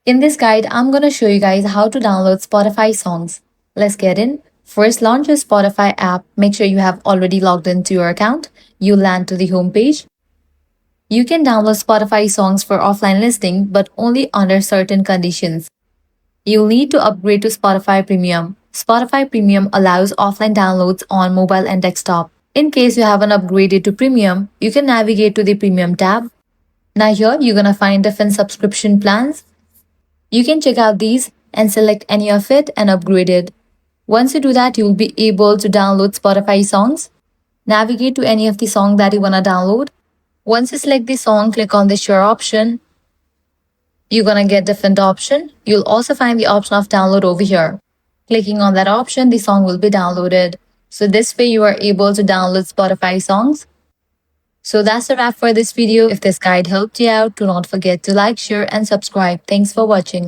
In this guide, I'm going to show you guys how to download Spotify songs. Let's get in. First, launch your Spotify app. Make sure you have already logged into your account. You'll land to the home page. You can download Spotify songs for offline listening, but only under certain conditions. You'll need to upgrade to Spotify Premium. Spotify Premium allows offline downloads on mobile and desktop. In case you haven't upgraded to Premium, you can navigate to the Premium tab. Now here, you're gonna find different subscription plans. You can check out these and select any of it and upgrade it. Once you do that, you'll be able to download Spotify songs. Navigate to any of the song that you wanna download. Once you select the song, click on the share option. You're gonna get different option. You'll also find the option of download over here. Clicking on that option, the song will be downloaded. So this way you are able to download Spotify songs. So that's a wrap for this video. If this guide helped you out, do not forget to like, share and subscribe. Thanks for watching.